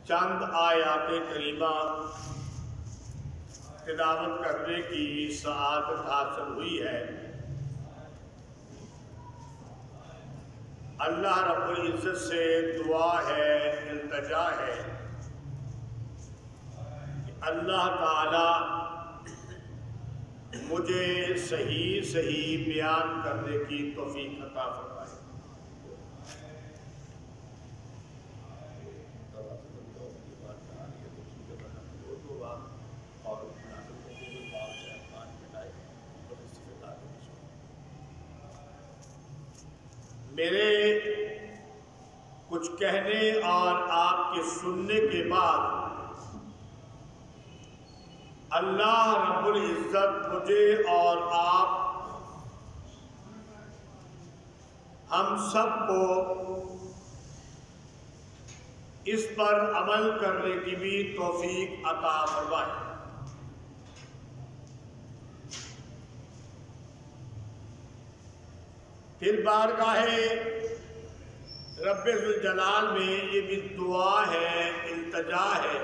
چند آیات کریمہ تلاوت کرنے کی سعادت حاصل ہوئی ہے۔ اللہ رب العزت سے دعا ہے، التجا ہے کہ اللہ تعالی مجھے صحیح بیان کرنے کی توفیق عطا فرمائے۔ میرے کچھ کہنے اور آپ کے سننے کے بعد اللہ رب العزت مجھے اور آپ ہم سب کو اس پر عمل کرنے کی بھی توفیق عطا فرمائے۔ پھر بارگاہ رب ذوالجلال میں یہ بھی دعا ہے، التجا ہے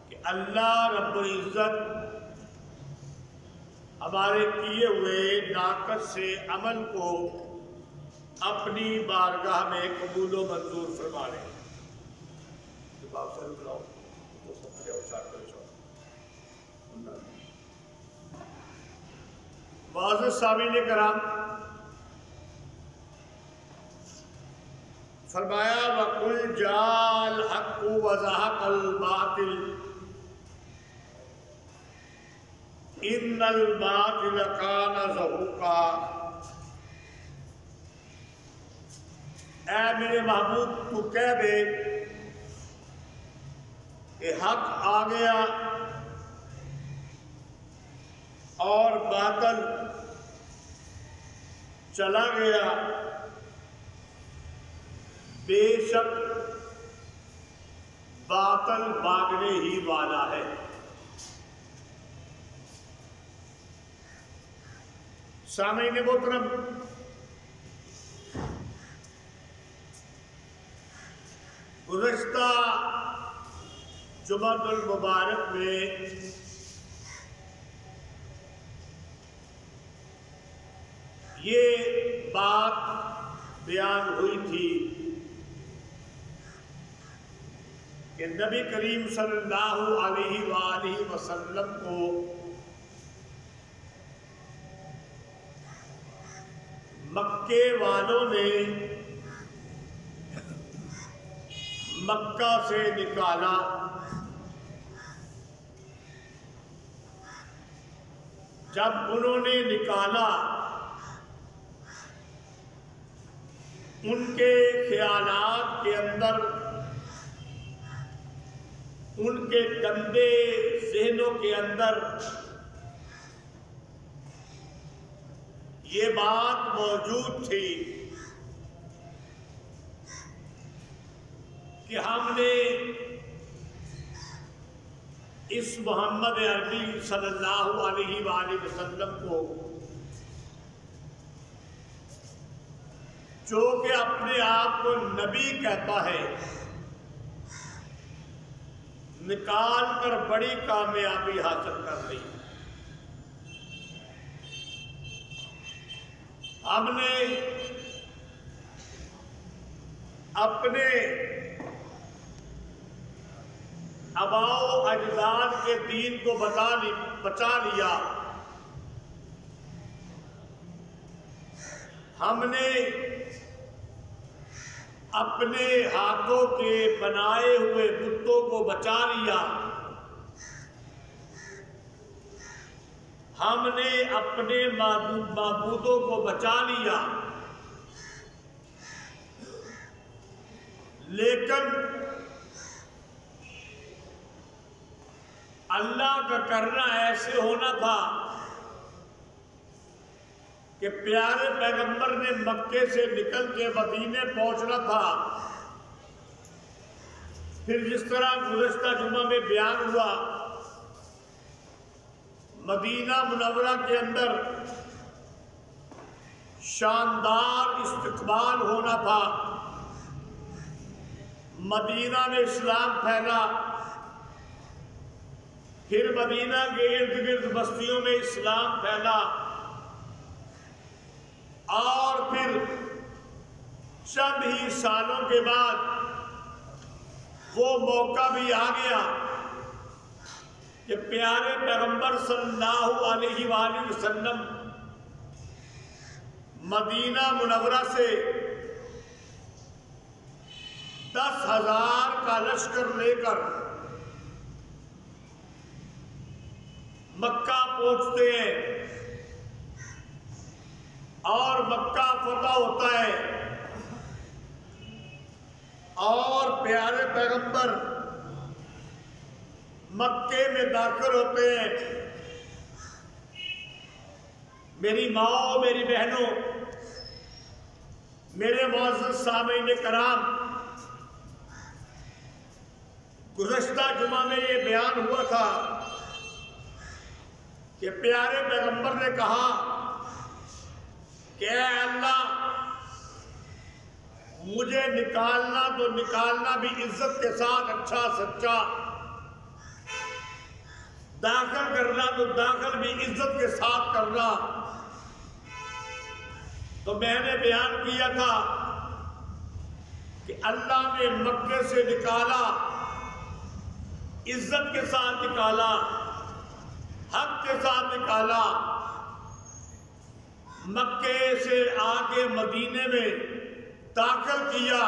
کہ اللہ رب العزت ہمارے کیے ہوئے ناقص سے عمل کو اپنی بارگاہ میں قبول و منظور فرما لے۔ معزز سامعین کرام، فرمایا وَقُلْ جَاءَ الْحَقُّ وَزَهَقَ الْبَاطِلُ إِنَّ الْبَاطِلَ كَانَ زَهُوقًا۔ اے میرے محبوب تو کہہ دے کہ حق آ گیا اور باطل چلا گیا، بے شک باطل بھاگنے ہی والا ہے۔ سامعین محترم، گزشتہ جمعۃ المبارک میں یہ بات بیان ہوئی تھی کہ نبی کریم صلی اللہ علیہ وآلہ وسلم کو مکے والوں نے مکہ سے نکالا، جب انہوں نے نکالا ان کے خیالات کے اندر، ان کے گندے ذہنوں کے اندر یہ بات موجود تھی کہ ہم نے اس محمد عربی صلی اللہ علیہ وآلہ وسلم کو، جو کہ اپنے آپ کو نبی کہتا ہے، نکال کر بڑی کامیابی حاصل کر لی۔ ہم نے اپنے آباء و اجداد کے دین کو بچا لیا، ہم نے اپنے ہاتھوں کے بنائے ہوئے بتوں کو بچا لیا، ہم نے اپنے معبودوں کو بچا لیا، لیکن اللہ کا کرنا ایسے ہونا تھا کہ پیارے پیغمبر نے مکے سے نکل کے مدینے پہنچنا تھا۔ پھر جس طرح گزشتہ جمعہ میں بیان ہوا، مدینہ منورہ کے اندر شاندار استقبال ہونا تھا، مدینہ میں اسلام پھیلا، پھر مدینہ کے ارد گرد بستیوں میں اسلام پھیلا، اور پھر چند ہی سالوں کے بعد وہ موقع بھی آ گیا کہ پیارے پیغمبر صلی اللہ علیہ وآلہ وسلم مدینہ منورہ سے 10,000 کا لشکر لے کر مکہ پہنچتے ہیں اور مکہ فتح ہوتا ہے، اور پیارے پیغمبر مکے میں داخل ہوتے ہیں۔ میری ماں، میری بہنوں، میرے معزز سامعین کرام، گزشتہ جمعہ میں یہ بیان ہوا تھا کہ پیارے پیغمبر نے کہا کہ اے اللہ، مجھے نکالنا تو نکالنا بھی عزت کے ساتھ، اچھا سچا، داخل کرنا تو داخل بھی عزت کے ساتھ کرنا۔ تو میں نے بیان کیا تھا کہ اللہ نے مکے سے نکالا، عزت کے ساتھ نکالا، حق کے ساتھ نکالا، مکے سے آگے مدینے میں داخل کیا،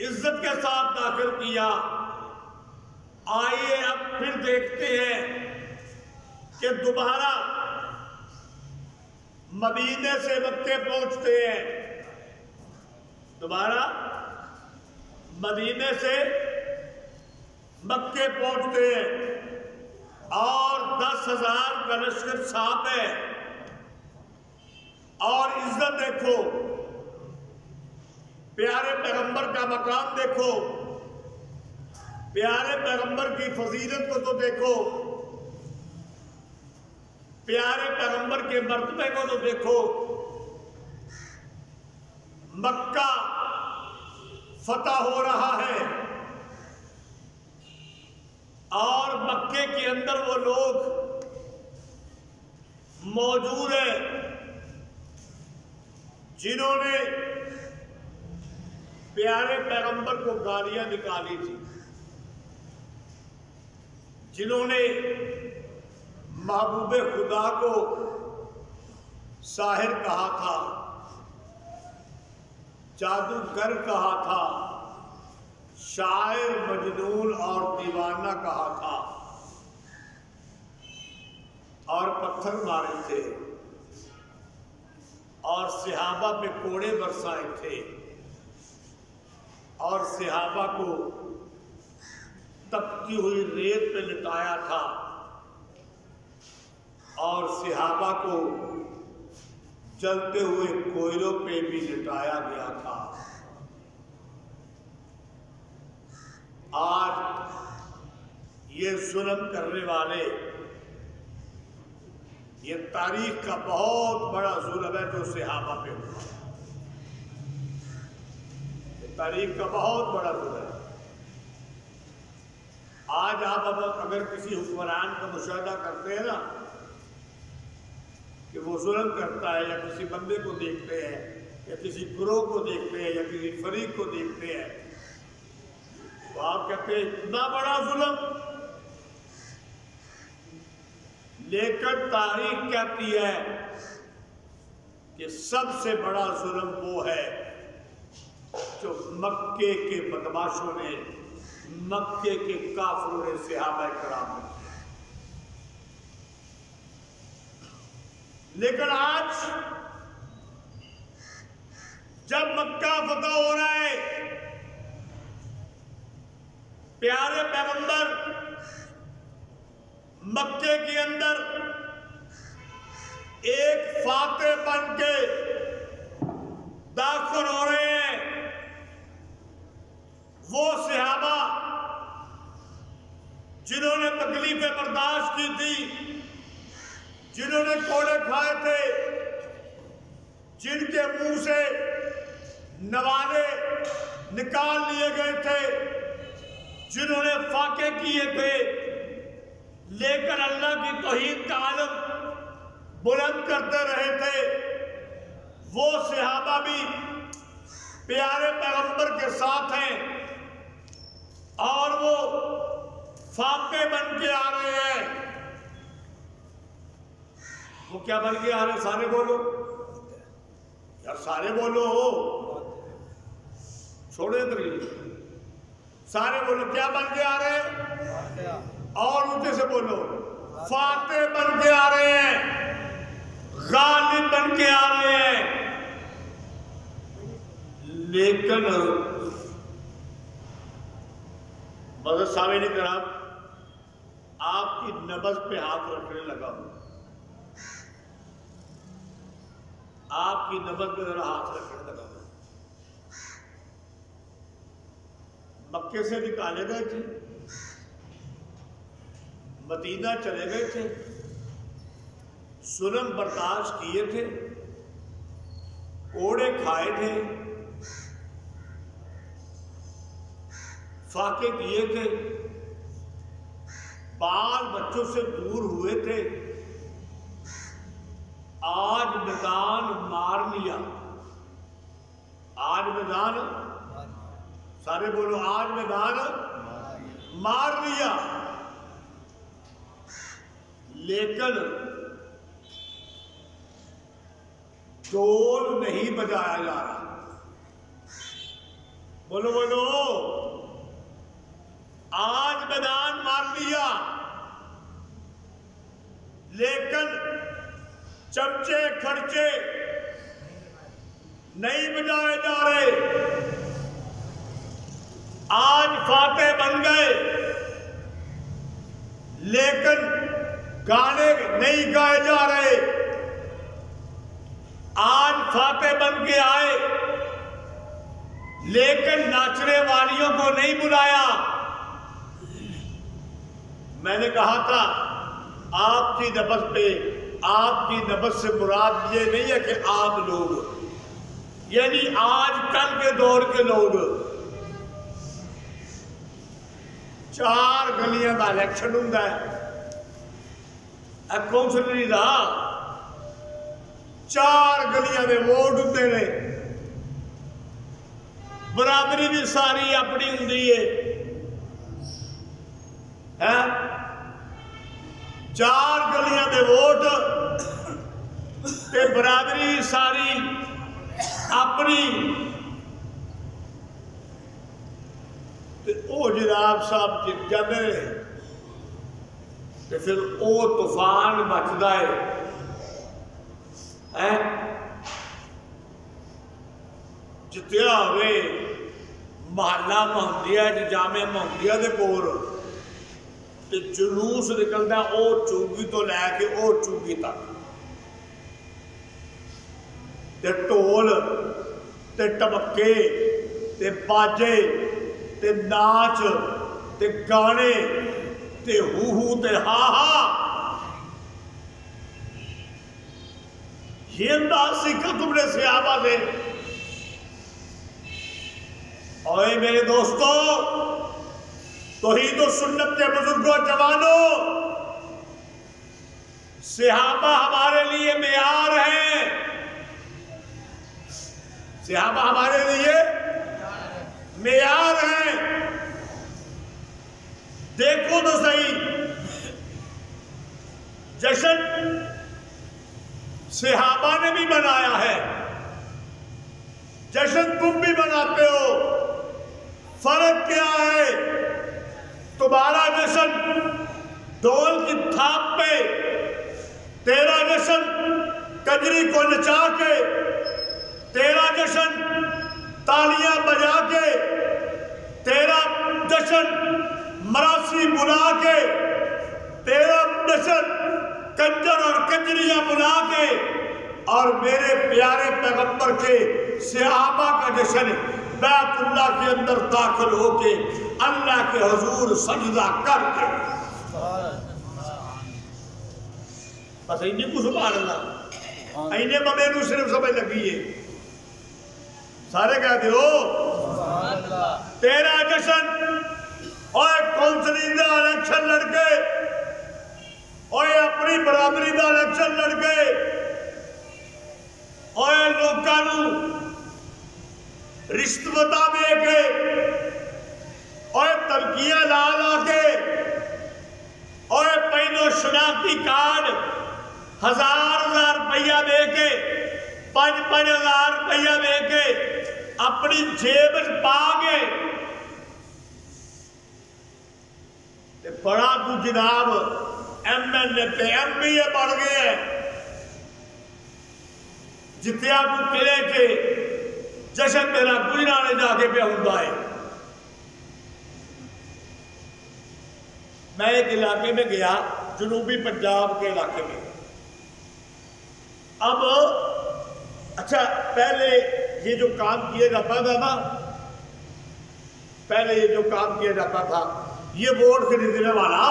عزت کے ساتھ داخل کیا۔ آئیے اب پھر دیکھتے ہیں کہ دوبارہ مدینے سے مکے پہنچتے ہیں، دوبارہ مدینے سے مکے پہنچتے ہیں، اور 10,000 کا لشکر ساتھ ہے، اور عزت دیکھو، پیارے پیغمبر کا مقام دیکھو، پیارے پیغمبر کی فضیلت کو تو دیکھو، پیارے پیغمبر کے مرتبے کو تو دیکھو۔ مکہ فتح ہو رہا ہے، اور مکے کے اندر وہ لوگ موجود ہیں جنہوں نے پیارے پیغمبر کو گالیاں نکالی تھی، جنہوں نے محبوب خدا کو ساحر کہا تھا، جادوگر کہا تھا، شاعر، مجنون اور دیوانہ کہا تھا، اور پتھر مارے تھے، اور صحابہ پہ کوڑے برسائے تھے، اور صحابہ کو تپتی ہوئی ریت پہ لٹایا تھا، اور صحابہ کو جلتے ہوئے کوئلوں پہ بھی لٹایا گیا تھا۔ آج یہ ظلم کرنے والے، یہ تاریخ کا بہت بڑا ظلم ہے جو صحابہ پہ ہوا، یہ تاریخ کا بہت بڑا ظلم ہے۔ آج آپ اگر کسی حکمران کا مشاہدہ کرتے ہیں نا کہ وہ ظلم کرتا ہے، یا کسی بندے کو دیکھتے ہیں، یا کسی گروہ کو دیکھتے ہیں، یا کسی فریق کو دیکھتے ہیں، تو آپ کہتے ہیں اتنا بڑا ظلم، لیکن تاریخ کہتی ہے کہ سب سے بڑا ظلم وہ ہے جو مکے کے بدماشوں نے، مکے کے کافروں نے صحابہ کرام نے۔ لیکن آج جب مکہ فتح ہو رہا ہے، پیارے پیغمبر مکے کے اندر ایک فاتح بن کے داخل ہو رہے ہیں، وہ صحابہ جنہوں نے تکلیفیں برداشت کی تھی، جنہوں نے کوڑے کھائے تھے، جن کے منہ سے نوالے نکال لیے گئے تھے، جنہوں نے فاقے کیے تھے، لیکن اللہ کی توحید کا علم بلند کرتے رہے تھے، وہ صحابہ بھی پیارے پیغمبر کے ساتھ ہیں اور وہ فاقے بن کے آ رہے ہیں۔ وہ کیا بن کے آ رہے ہیں؟ سارے بولو یار، سارے بولو، چھوڑے ادھر، سارے بولو، کیا بن کے آ رہے ہیں؟ اور اونچے سے بولو، فاتح بن کے آ رہے ہیں، غالب بن کے آ رہے ہیں۔ لیکن مدد سامنے نہیں کرا، آپ کی نبض پہ ہاتھ رکھنے لگا ہوں، آپ کی نبض پہ ذرا ہاتھ رکھنے لگا ہوں۔ مکے سے نکالے گئے تھے، مدینہ چلے گئے تھے، ظلم برداشت کیے تھے، کوڑے کھائے تھے، فاقے کیے تھے، بال بچوں سے دور ہوئے تھے، آج میدان مار لیا، آج میدان، سارے بولو، آج میدان مار لیا۔ لیکن ڈول نہیں بجایا جا رہا، بولو بولو، آج میدان مار لیا، لیکن چمچے کھڑچے نہیں بجائے جا رہے، آج فاتح بن گئے، لیکن گانے نہیں گائے جا رہے، آج فاتح بن کے آئے، لیکن ناچنے والیوں کو نہیں بلایا۔ میں نے کہا تھا آپ کی نبض پہ، آپ کی نبض سے مراد یہ نہیں ہے کہ عام لوگ، یعنی آج کل کے دور کے لوگ، 4 گلیاں کا الیکشن ہوں گا، کونسلری دا 4 گلیاں دے ووٹ ہوتے ہیں، برادری بھی ساری اپنی ہوندی ہے، 4 گلیاں دے ووٹ تے برادری ساری اپنی، تے او جناب صاحب جت جاندے نے، تے پھر او طوفان مچدا ہے، جتیا ہوئے محلہ محمدیہ جامع محمدیہ دے کول تے جلوس نکلدا او چوگی تو لے کے او چوگی تک، تے ٹول تے ٹبکے تے باجے تے ناچ تے گانے تے ہو تے ہا ہا، یہ انداز سیکھا تم نے صحابہ سے۔ اوے میرے دوستو، توحید و سنت کے بزرگوں، جوانوں، صحابہ ہمارے لیے معیار ہیں، صحابہ ہمارے لیے معیار ہیں۔ دیکھو تو صحیح، جشن صحابہ نے بھی بنایا ہے، جشن تم بھی بناتے ہو، فرق کیا ہے؟ تمہارا جشن ڈول کی تھاپ پہ، تیرا جشن کجری کو نچا کے، تیرا جشن تالیاں بجا کے، تیرا جشن مراسی بلا کے، تیرا جشن کنجر اور کنجریاں بلا کے، اور میرے پیارے پیغمبر کے صحابہ کا جشن بیت اللہ کے اندر داخل ہو کے، اللہ کے حضور سجدہ کر کے، بس انہیں کو سبحان اللہ، انہیں ممے نو صرف سمجھ لگی ہے، سارے کہتے ہو تیرا جشن اور کونسلنگ دا الیکشن لڑ کے اور اپنی برادری دا الیکشن لڑ کے اور لوگاں نوں رشوتاں دے کے اور ترکیاں لا لا کے اور پہلو شناختی کارڈ 1000 روپیہ دے کے 5,000 روپیہ دے کے اپنی جیب پا کے بڑا تو جناب MLA تے MBA بڑھ گئے ہیں جتیا تو قلعے کے جشن میرا گجرانے جا کے پہ ہوں ہے۔ میں ایک علاقے میں گیا جنوبی پنجاب کے علاقے میں، اب اچھا پہلے یہ جو کام کیا جاتا تھا نا، پہلے یہ جو کام کیا جاتا تھا یہ ووٹ خریدنے والا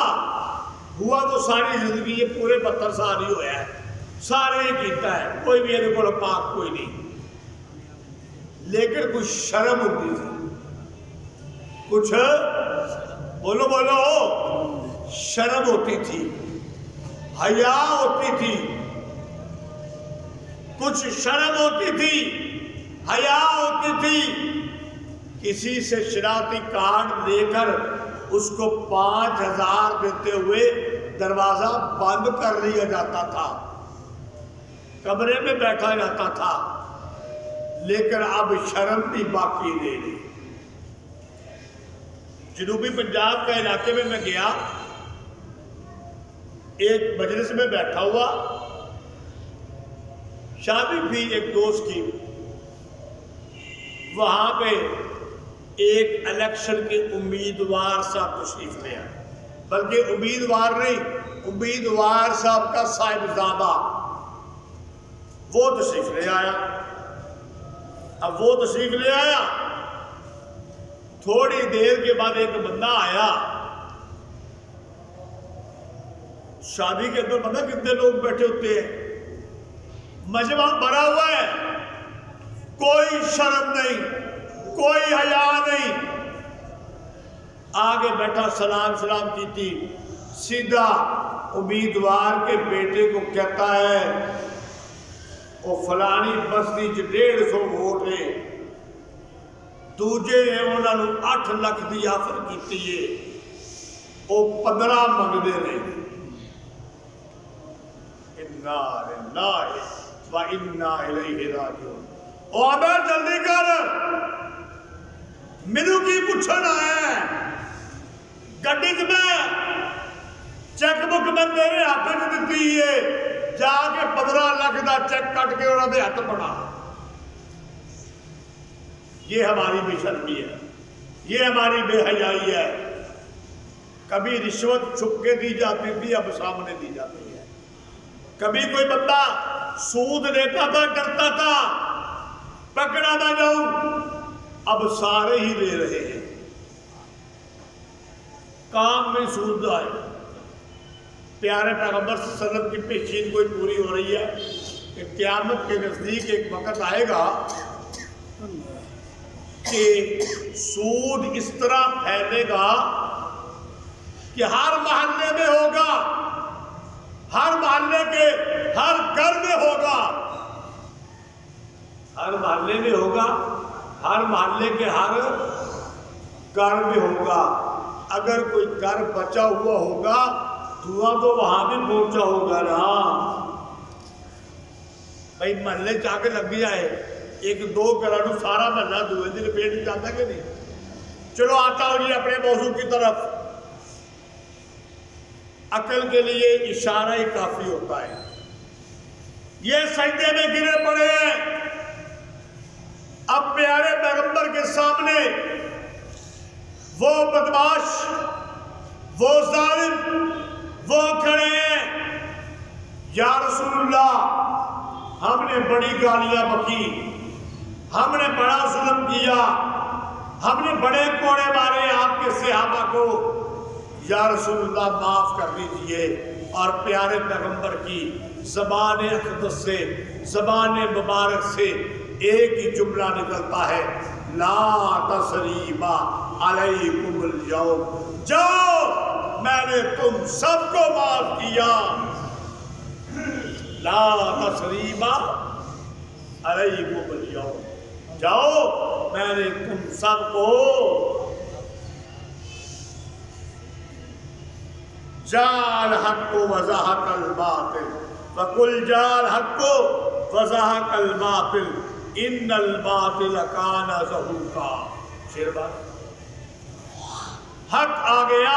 ہوا تو ساری زندگی یہ پورے 72 سال ہی ہوا ہے، سارے ہی کیتا ہے، کوئی بھی یہ کو پاک کوئی نہیں، لیکن کچھ شرم ہوتی تھی، کچھ بولو بولو شرم ہوتی تھی، حیا ہوتی تھی، کچھ شرم ہوتی تھی، حیا ہوتی تھی۔ کسی سے شناختی کارڈ لے کر اس کو 5,000 دیتے ہوئے دروازہ بند کر لیا جاتا تھا، کمرے میں بیٹھا جاتا تھا، لیکن اب شرم بھی باقی نہیں۔ جنوبی پنجاب کا علاقے میں گیا، ایک مجلس میں بیٹھا ہوا، شادی تھی ایک دوست کی، وہاں پہ ایک الیکشن کے امیدوار صاحب تشریف لے آئے، بلکہ امیدوار نہیں، امیدوار صاحب کا صاحبزادہ وہ تشریف لے آیا۔ اب وہ تشریف لے آیا، تھوڑی دیر کے بعد ایک بندہ آیا، شادی کے اندر پتہ کتنے لوگ بیٹھے ہوتے ہیں، مجمع بھرا ہوا ہے، کوئی شرم نہیں، کوئی حیا نہیں، آگے بیٹھا سلام کی تھی، سیدھا امیدوار کے بیٹے کو کہتا ہے وہ فلانی بستی 150 ووٹ ہے، دوجے نے انہوں نے 8 لاکھ دی آفر کیتی ہے، وہ 15 منگ دے رہے، اِنَّا لِلَّهِ وَإِنَّا إِلَيْهِ رَاجِعُونَ۔ او عمر جلدی کر، مینوں کی پوچھنا ہے، گڈی چ میں چیک بک میں تیرے ہاتھ میں دیتی ہے، جا کے 15 لاکھ دا چیک کٹ کے انہوں نے ہاتھ پڑا۔ یہ ہماری بے شرمی ہے، یہ ہماری بے حیائی ہے۔ کبھی رشوت چھپ کے دی جاتی تھی، اب سامنے دی جاتی ہے۔ کبھی کوئی بندہ سود لیتا تھا، کرتا تھا، پکڑا نہ جاؤں، اب سارے ہی لے رہے ہیں، کام میں سود آئے۔ پیارے پیغمبر صلی اللہ علیہ وسلم کی پیشین کوئی پوری ہو رہی ہے کہ قیامت کے نزدیک ایک وقت آئے گا کہ سود اس طرح پھیلے گا کہ ہر محلے میں ہوگا، ہر محلے کے ہر گھر میں ہوگا، ہر محلے میں ہوگا، ہر محلے کے ہر گھر میں ہوگا۔ اگر کوئی گھر بچا ہوا ہوگا دھواں تو وہاں بھی پہنچا ہوگا نا بھائی، محلے چاہ کے لگ جائے، 1-2 گھروں سارا محلہ دھوئے دی لپیٹ جاتا کہ نہیں؟ چلو آتا ہوں جی اپنے موضوع کی طرف۔ عقل کے لیے اشارہ ہی کافی ہوتا ہے۔ یہ سجدے میں گرے پڑے ہیں، اب پیارے پیغمبر کے سامنے وہ بدماش، وہ ظالم، وہ کھڑے ہیں، یا رسول اللہ ہم نے بڑی گالیاں بکی، ہم نے بڑا ظلم کیا، ہم نے بڑے کوڑے مارے آپ کے صحابہ کو، یا رسول اللہ معاف کر دیجئے۔ اور پیارے پیغمبر کی زبان اقدس سے، زبان مبارک سے ایک ہی جملہ نکلتا ہے، لا تثریب علیکم اليوم، جاؤ میں نے تم سب کو معاف کیا، لا تثریب علیکم اليوم، جاؤ میں نے تم سب کو، جاء الحق وزهق الباطل وقل جاء الحق وزهق الباطل ان الباطل كان زهوقا۔ شیر بات، حق آ گیا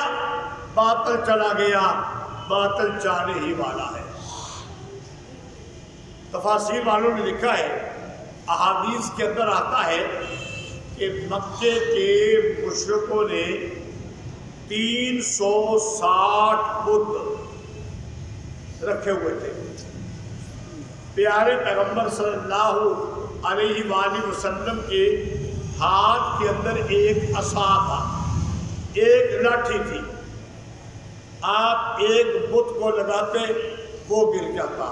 باطل چلا گیا، باطل جانے ہی والا ہے۔ تفاسیر والوں نے لکھا ہے، احادیث کے اندر آتا ہے کہ مکے کے مشرکوں نے 360 بت رکھے ہوئے تھے۔ پیارے پیغمبر صلی اللہ علیہ وآلہ وسلم کے ہاتھ کے اندر ایک عصا تھا، ایک لاٹھی تھی، آپ ایک بت کو لگاتے وہ گر جاتا،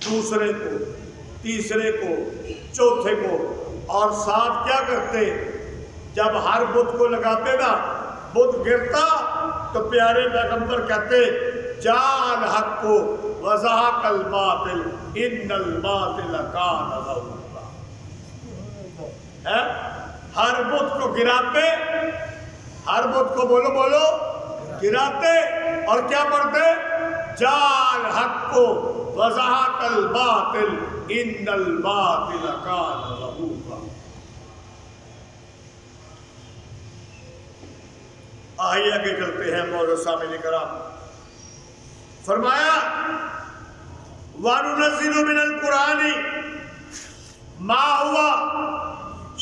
دوسرے کو، تیسرے کو، چوتھے کو، اور ساتھ کیا کرتے، جب ہر بت کو لگاتے نا بت گرتا تو پیارے پیغمبر کہتے جاء الحق وزهق الباطل ان الباطل كان زهوقا۔ ہر بت کو گراتے، ہر بت کو بولو بولو گراتے، اور کیا پڑھتے، جاء الحق وزهق الباطل ان الباطل كان زهوقا۔ آئیے آگے چلتے ہیں مولانا سامعین کرام۔ فرمایا وَنُنَزِّلُ مِنَ الْقُرْآنِ مَا هُوَ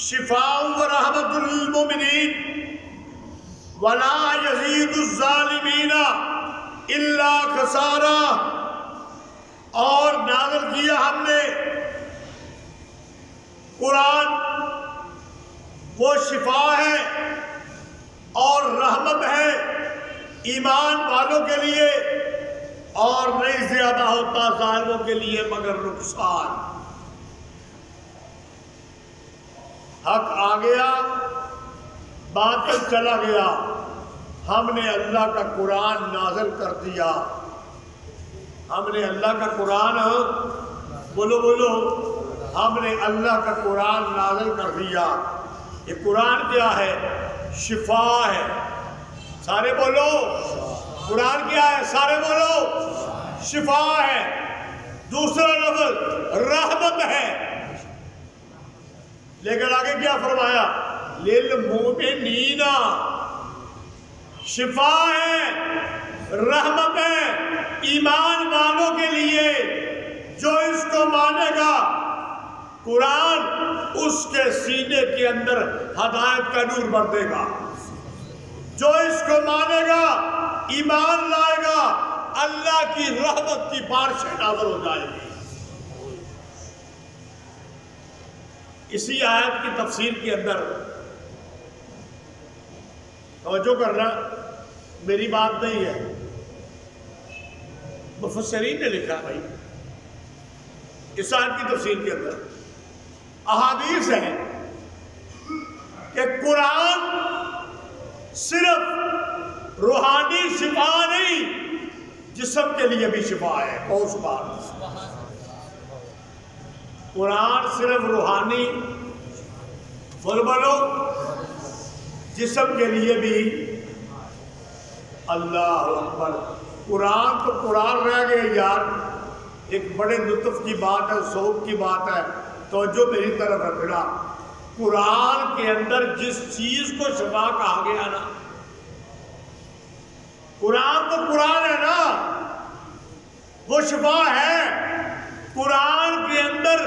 شِفَاءٌ وَرَحْمَةٌ لِلْمُؤْمِنِينَ وَلَا يَزِيدُ الظَّالِمِينَ إِلَّا خَسَارًا، اور نازل کیا ہم نے قرآن، وہ شفا ہے اور رحمت ہے ایمان والوں کے لیے، اور نہیں زیادہ ہوتا ظالموں کے لیے مگر نقصان۔ حق آ گیا باطل چلا گیا، ہم نے اللہ کا قرآن نازل کر دیا، ہم نے اللہ کا قرآن، بولو بولو، ہم نے اللہ کا قرآن نازل کر دیا۔ یہ قرآن کیا ہے؟ شفا ہے، سارے بولو، قرآن کیا ہے؟ سارے بولو، شفا ہے۔ دوسرا لفظ رحمت ہے، لیکن آگے کیا فرمایا؟ للمؤمنین، شفا ہے، رحمت ہے ایمان والوں کے لیے، جو اس کو مانے گا قرآن اس کے سینے کے اندر ہدایت کا نور بھر دے گا، جو اس کو مانے گا ایمان لائے گا اللہ کی رحمت کی بارشیں نازل ہو جائے گی۔ اسی آیت کی تفسیر کے اندر توجہ کرنا، میری بات نہیں ہے، مفسرین نے لکھا بھائی اس آیت کی تفسیر کے اندر احادیث ہے کہ قرآن صرف روحانی شفا نہیں، جسم کے لیے بھی شفا ہے۔ کون سبحان، قرآن صرف روحانی، بولو جسم کے لیے بھی، اللہ اکبر۔ قرآن تو قرآن رہ گئے یار، ایک بڑے لطف کی بات ہے، ذوق کی بات ہے، توجہ میری طرف رکھنا۔ قرآن کے اندر جس چیز کو شفا کہا گیا نا، قرآن تو قرآن ہے نا، وہ شفا ہے۔ قرآن کے اندر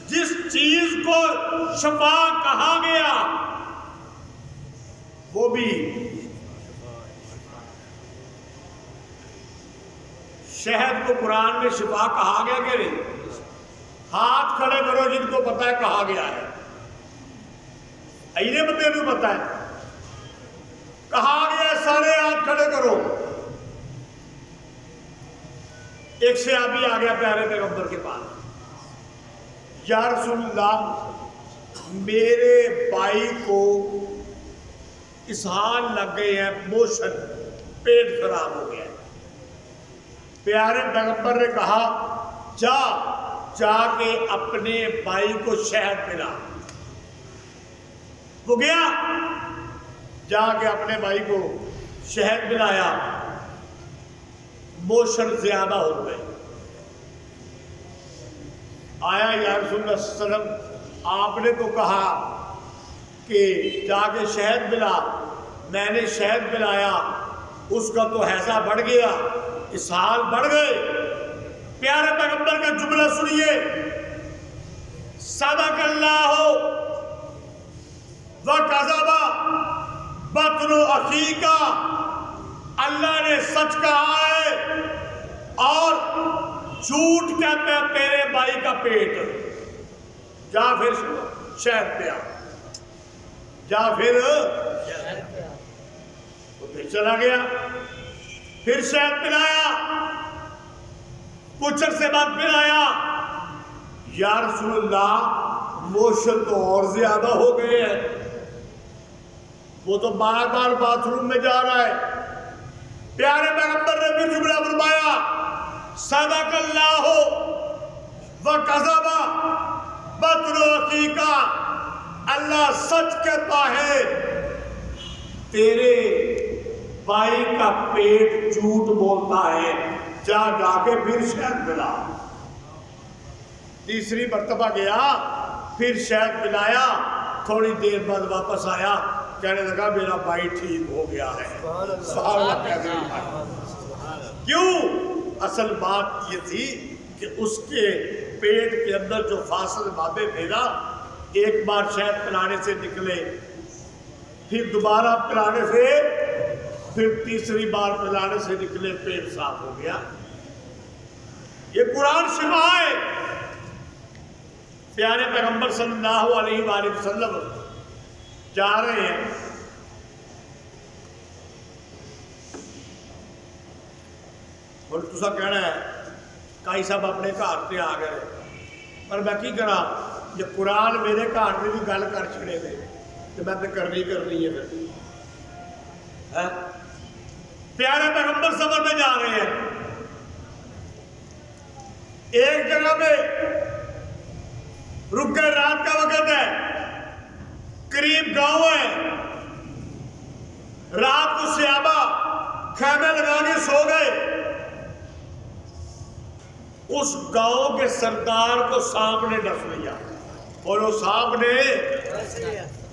جس چیز کو شفا کہا گیا وہ بھی شہد کو قرآن میں شفا کہا گیا کہ نہیں؟ ہاتھ کھڑے کرو جن کو پتا ہے کہا گیا ہے، اینے بندے بھی پتا ہے کہا گیا، سارے ہاتھ کھڑے کرو۔ ایک صحابی آ گیا پیارے پیغمبر کے پاس، یا رسول اللہ میرے بھائی کو اسہال لگ گئے ہیں، موشن، پیٹ خراب ہو گیا ہے۔ پیارے پیغمبر نے کہا جا کے اپنے بھائی کو شہد پلا۔ وہ گیا، جا کے اپنے بھائی کو شہد پلایا، موشن زیادہ ہو گئے۔ آیا یا رسول اللہ صلی اللہ علیہ وسلم آپ نے تو کہا کہ جا کے شہد پلا، میں نے شہد پلایا، اس کا تو حیضہ بڑھ گیا، اسہال بڑھ گئے۔ پیارے پیغمبر کا جملہ سنیے، صدق اللہ وکذب بطن اخیک، اللہ نے سچ کہا ہے اور جھوٹ کہتا ہے تیرے بھائی کا پیٹ۔ جا پھر شہد پیا، جا پھر چلا گیا، پھر شہد پلایا، کچھ عرصے بعد پھر آیا، یا رسول اللہ موشن تو اور زیادہ ہو گئے ہیں، وہ تو بار بار باتھ روم میں جا رہا ہے۔ پیارے پیغمبر نے بھی جملہ فرمایا، صدق اللہ وکذب بطن اخیک، اللہ سچ کہتا ہے تیرے بھائی کا پیٹ جھوٹ بولتا ہے، جا کے پھر شہد پلا۔ تیسری مرتبہ گیا، پھر شہد پلایا، تھوڑی دیر بعد واپس آیا، کہنے لگا میرا بھائی ٹھیک ہو گیا ہے۔ کیوں؟ اصل بات یہ تھی کہ اس کے پیٹ کے اندر جو فاصل مادے تھے نا، ایک بار شہد پلانے سے نکلے، پھر دوبارہ پلانے سے، پھر تیسری بار پلانے سے نکلے، پیٹ صاف ہو گیا۔ یہ قرآن شفا ہے۔ پیارے پیغمبر صلی اللہ علیہ وآلہ وسلم جا رہے ہیں، اور تسا کہنا ہے کائی صاحب اپنے گھر سے آ گئے، پر میں کی کرا، یہ قرآن میرے گھر میں بھی گل کر چھڑے دے تو میں تو کرنی ہے پھر۔ پیارے پیغمبر سفر میں جا رہے ہیں، ایک جگہ پہ رک گئے، رات کا وقت ہے، قریب گاؤں ہے، رات کو صحابہ خیمے لگا کے سو گئے۔ اس گاؤں کے سردار کو سانپ نے ڈس لیا، بولو سانپ نے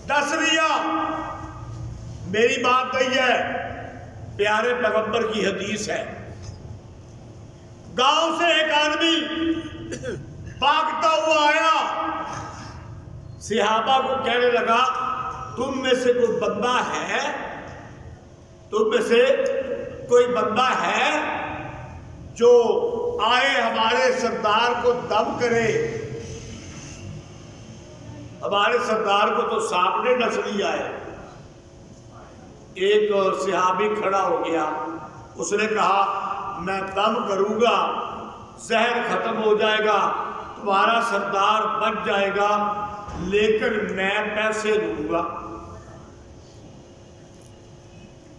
ڈس لیا۔ میری بات نہیں ہے، پیارے پیغمبر کی حدیث ہے، گاؤں سے ایک آدمی بھاگتا ہوا آیا، صحابہ کو کہنے لگا تم میں سے کوئی بندہ ہے، تم میں سے کوئی بندہ ہے جو آئے ہمارے سردار کو دم کرے؟ ہمارے سردار کو تو سانپ نے ڈس لیا ہے۔ ایک صحابی کھڑا ہو گیا، اس نے کہا میں دم کروں گا، زہر ختم ہو جائے گا، تمہارا سردار بچ جائے گا، لیکن میں پیسے دوں گا،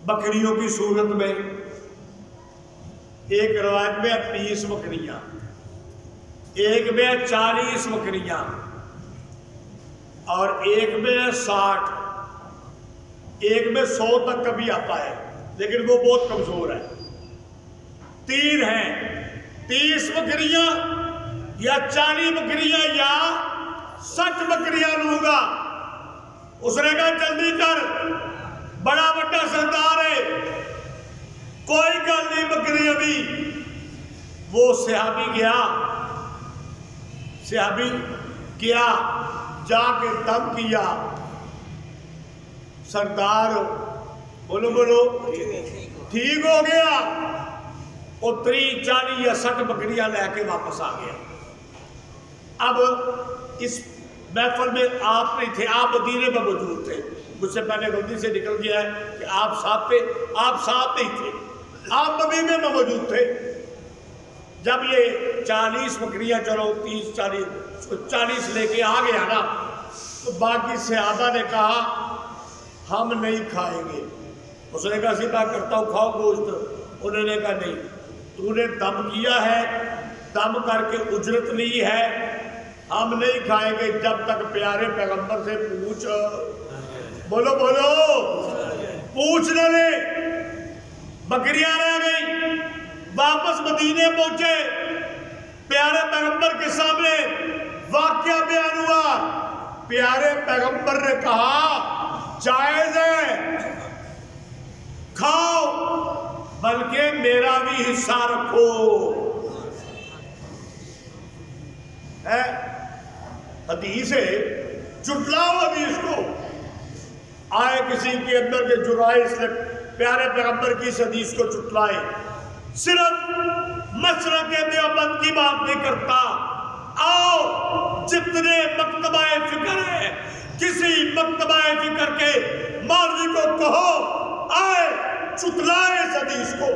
بکریوں کی صورت میں۔ ایک روایت میں 30 بکریاں، ایک میں 40 بکریاں، اور ایک میں 60، ایک میں 100 تک کبھی آتا ہے، لیکن وہ بہت کمزور ہے۔ 3 ہیں، 30 بکریاں یا 40 بکریاں یا 60 بکریاں لوں گا۔ اس نے کہا جلدی کر، بڑا بڑا سردار ہے، کوئی گل نہیں بکری ابھی۔ وہ صحابی گیا، جا کے دم کیا، سردار بولو ٹھیک ہو گیا، اور 30 40 یا 60 بکریاں لے کے واپس آ گیا۔ اب اس محفل میں آپ نہیں تھے، آپ مدینے میں موجود تھے، مجھ سے پہلے غلطی سے نکل گیا ہے کہ آپ ساتھ تھے، آپ ساتھ نہیں تھے، آپ مدینے میں موجود تھے۔ جب یہ 40 بکریاں، چلو 30 40 40 لے کے آ گیا نا، تو باقی صحابہ نے کہا ہم نہیں کھائیں گے۔ اس نے کہا سیدھا کرتا ہوں کھاؤ گوشت، انہوں نے کہا نہیں، تو نے دم کیا ہے، دم کر کے اجرت لی ہے، ہم نہیں کھائیں گے جب تک پیارے پیغمبر سے پوچھ، بولو پوچھ نہ لے۔ بکریاں رہ گئی، واپس مدینے پہنچے، پیارے پیغمبر کے سامنے واقعہ بیان ہوا، پیارے پیغمبر نے کہا جائز ہے کھاؤ، بلکہ میرا بھی حصہ رکھو۔ حدیث ہے، جھٹلاؤ حدیث کو۔ آئے کسی کے اندر کے جرائس نے پیارے پیغمبر کی اس حدیث کو جھٹلائے۔ صرف مسلک دیوبند کی بات نہیں کرتا، آؤ جتنے مکتبہ فکر ہے، کسی مکتبہ فکر کے مولوی کو کہو آئے جھٹلائے اس حدیث کو۔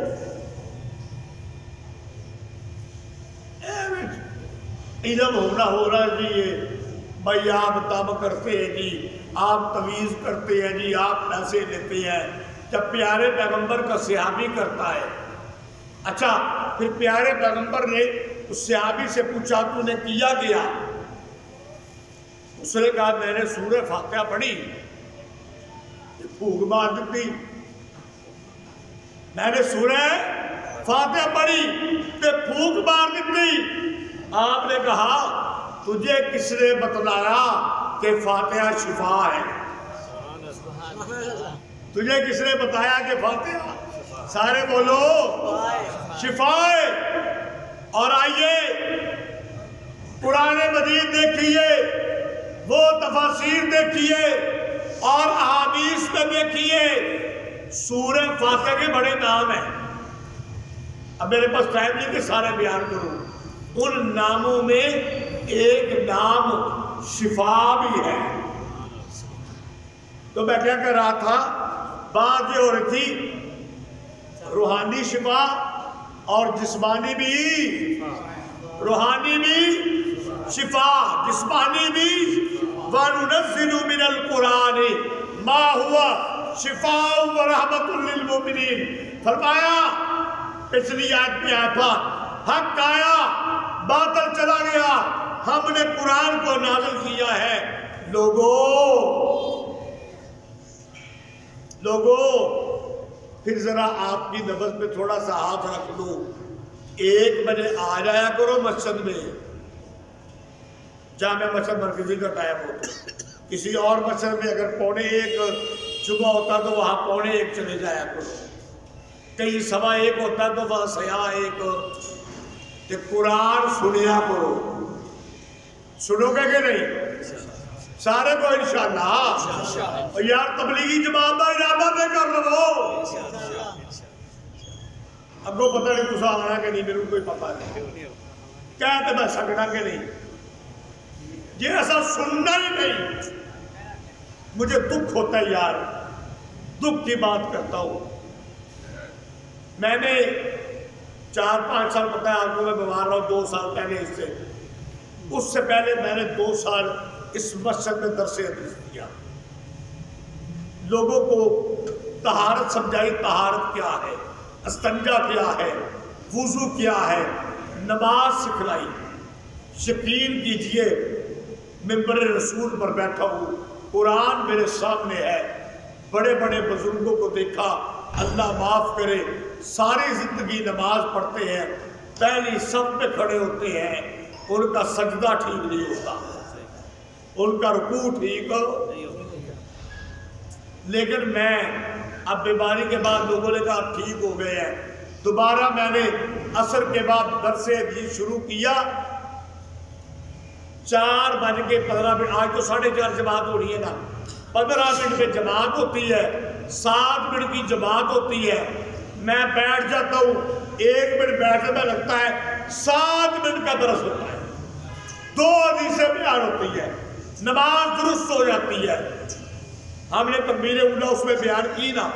علم ہونا ہو رہا ہے جی، یہ بھائی آپ دم کرتے ہیں جی، آپ تویز کرتے ہیں جی، آپ پیسے لیتے ہیں، جب پیارے پیغمبر کا صحابی کرتا ہے۔ اچھا پھر پیارے پیغمبر نے اس صحابی سے پوچھا تو نے کیا گیا؟ اس نے کہا میں نے سورہ فاتحہ پڑھی، پھونک مار دی، میں نے سورہ فاتحہ پڑھی تے پھونک مار دی۔ آپ نے کہا تجھے کس نے بتلایا کہ فاتحہ شفا ہے؟ تجھے کس نے بتایا کہ فاتحہ، سارے بولو شفا ہے۔ اور آئیے قرآن مجید دیکھیے، وہ تفاسیر دیکھیے اور احادیث میں دیکھیے، سورہ فاتحہ کے بڑے نام ہیں۔ اب میرے پاس ٹائم نہیں کہ سارے بیان کروں، ان ناموں میں ایک نام شفا بھی ہے۔ تو میں کیا کر رہا تھا، بات یہ ہو رہی تھی روحانی شفا اور جسمانی بھی، روحانی بھی شفا، جسمانی بھی۔ وَنُنَزِّلُ مِنَ الْقُرْآنِ مَا هُوَ شِفَاءٌ وَرَحْمَةٌ لِّلْمُؤْمِنِينَ۔ فرمایا پچھلی آیت میں آیا تھا، حق آیا باطل چلا گیا، ہم نے قرآن کو نازل کیا ہے۔ لوگوں پھر ذرا آپ کی نبض میں تھوڑا سا ہاتھ رکھ لو، 1 بجے آ جایا کرو مسجد میں، جامع مسجد مرکزی کا ٹائم ہوتا، کسی اور مسجد میں اگر 12:45 صبح ہوتا تو وہاں 12:45 چلے جایا کرو، کہیں 1:15 ہوتا تو وہاں 1:15 کہ قرآن سنیا کرو۔ سنو گے کہ نہیں؟ سارے کو انشاءاللہ۔ یار تبلیغی جماعت کا ارادہ دے کر لو، اگو پتہ نہیں تسا آنا کہ نہیں، میرے کوئی پتہ نہیں، کہتے میں سکنا کہ نہیں، یہ ایسا سننا ہی نہیں۔ مجھے دکھ ہوتا ہے یار، دکھ کی بات کرتا ہوں۔ میں نے 4-5 سال پتہ ہے آپ کو میں بیمار رہا ہوں، 2 سال پہلے اس سے پہلے میں نے 2 سال اس مسجد میں درس حدیث دیا، لوگوں کو طہارت سمجھائی، طہارت کیا ہے، استنجا کیا ہے، وضو کیا ہے، نماز سکھلائی۔ یقین کیجئے منبر رسول پر بیٹھا ہوں، قرآن میرے سامنے ہے، بڑے بڑے بزرگوں کو دیکھا، اللہ معاف کرے، ساری زندگی نماز پڑھتے ہیں، پہلی صف میں کھڑے ہوتے ہیں، ان کا سجدہ ٹھیک نہیں ہوتا، ان کا رکوع ٹھیک ہو، لیکن میں اب بیماری کے بعد لوگوں نے کہا ٹھیک ہو گئے ہیں، دوبارہ میں نے عصر کے بعد درس حدیث شروع کیا، 4:15 آج تو 4:30 جماعت ہو رہی ہے نا، 15 منٹ میں جماعت ہوتی ہے، 7 منٹ کی جماعت ہوتی ہے، میں بیٹھ جاتا ہوں، 1 منٹ بیٹھنے میں لگتا ہے 7 منٹ کا درس ہوتا ہے، 2 حدیثیں بیان ہوتی ہے، نماز درست ہو جاتی ہے۔ ہم نے تکبیر اولیٰ اس میں بیان کی نا،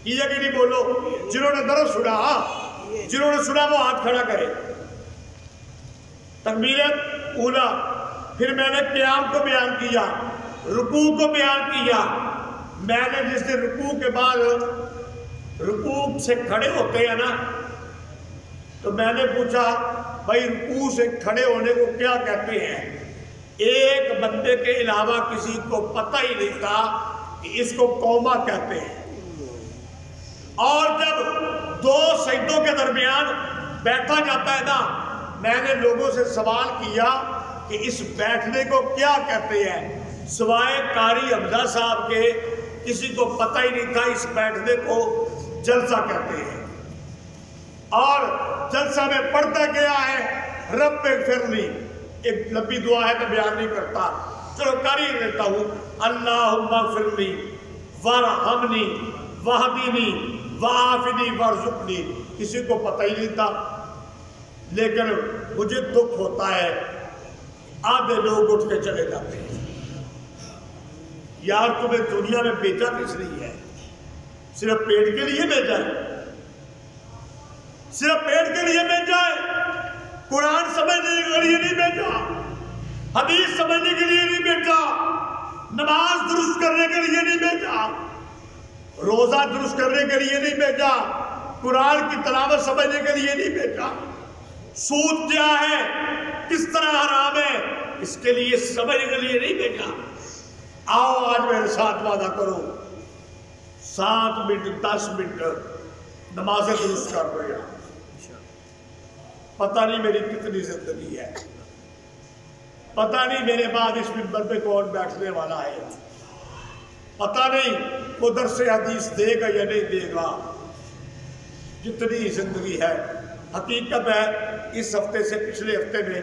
کیا کہ نہیں بولو، جنہوں نے درس سنا، جنہوں نے سنا وہ ہاتھ کھڑا کرے۔ تکبیر اولا، پھر میں نے قیام کو بیان کیا، رکوع کو بیان کیا۔ میں نے جس دن رکوع کے بعد رکوع سے کھڑے ہوتے ہیں نا، تو میں نے پوچھا بھائی رکوع سے کھڑے ہونے کو کیا کہتے ہیں؟ ایک بندے کے علاوہ کسی کو پتہ ہی نہیں تھا کہ اس کو قوما کہتے ہیں۔ اور جب دو سجدوں کے درمیان بیٹھا جاتا ہے نا، میں نے لوگوں سے سوال کیا کہ اس بیٹھنے کو کیا کہتے ہیں، سوائے قاری حمزہ صاحب کے کسی کو پتہ ہی نہیں تھا اس بیٹھنے کو جلسہ کہتے ہیں۔ اور جلسہ میں پڑھتا کیا ہے، رب اغفر لی، ایک لمبی دعا ہے میں بیان نہیں کرتا، چلو کر ہی لیتا ہوں، اللہم اغفر لی وارحمنی واہدنی وعافنی وارزقنی۔ کسی کو پتہ ہی نہیں تھا، لیکن مجھے دکھ ہوتا ہے آدھے لوگ اٹھ کے چلے جاتے ہیں۔ یار تمہیں دنیا میں بھیجا کس لیے ہے؟ صرف پیٹ کے لیے بھیجا ہے؟ صرف پیٹ کے لیے بھیجا ہے؟ قرآن سمجھنے کے لیے نہیں بھیجا، حدیث سمجھنے کے لیے نہیں بھیجا، نماز درست کرنے کے لیے نہیں بھیجا، روزہ درست کرنے کے لیے نہیں بھیجا، قرآن کی تلاوت سمجھنے کے لیے نہیں بھیجا، سود کیا ہے، کس طرح حرام ہے، اس کے لیے سمجھنے کے لیے نہیں بھیجا۔ آؤ آج میرے ساتھ وعدہ کرو 7 منٹ 10 منٹ نمازیں درست کر رہے ہیں۔ پتہ نہیں میری کتنی زندگی ہے، پتہ نہیں میرے بعد اس منبر پہ کون بیٹھنے والا ہے، پتہ نہیں وہ درس حدیث دے گا یا نہیں دے گا۔ جتنی زندگی ہے، حقیقت ہے اس ہفتے سے پچھلے ہفتے میں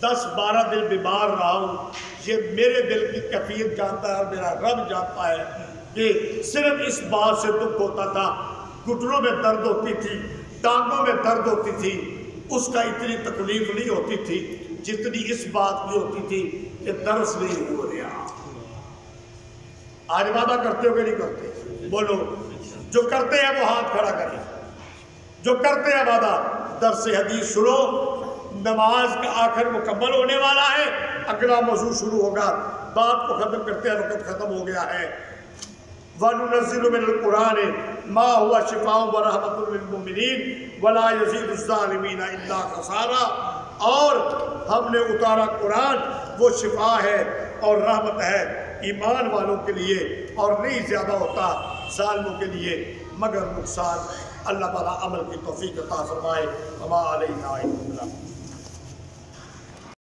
10-12 دن بیمار رہا ہوں۔ یہ میرے دل کی کیفیت جانتا ہے اور میرا رب جانتا ہے کہ صرف اس بات سے دکھ ہوتا تھا، گھٹنوں میں درد ہوتی تھی، ٹانگوں میں درد ہوتی تھی، اس کا اتنی تکلیف نہیں ہوتی تھی جتنی اس بات کی ہوتی تھی کہ درس نہیں ہو رہا۔ آج وعدہ کرتے ہو کہ نہیں کرتے؟ بولو، جو کرتے ہیں وہ ہاتھ کھڑا کریں، جو کرتے ہیں وعدہ۔ درس حدیث سنو، نماز کا آخر مکمل ہونے والا ہے، اگلا موضوع شروع ہوگا۔ بات کو ختم کرتے ہیں، وقت ختم ہو گیا ہے۔ وَنُنَزِّلُ مِنَ الْقُرْآنِ مَا هُوَ شِفَاءٌ وَرَحْمَةٌ لِّلْمُؤْمِنِينَ وَلَا يَزِيدُ الظَّالِمِينَ إِلَّا خَسَارًا۔ اور ہم نے اتارا قرآن، وہ شفا ہے اور رحمت ہے ایمان والوں کے لیے، اور نہیں زیادہ ہوتا ظالموں کے لیے مگر نقصان۔ اللہ تعالیٰ عمل کی توفیق عطا فرمائے۔ وما علینا الا البلاغ۔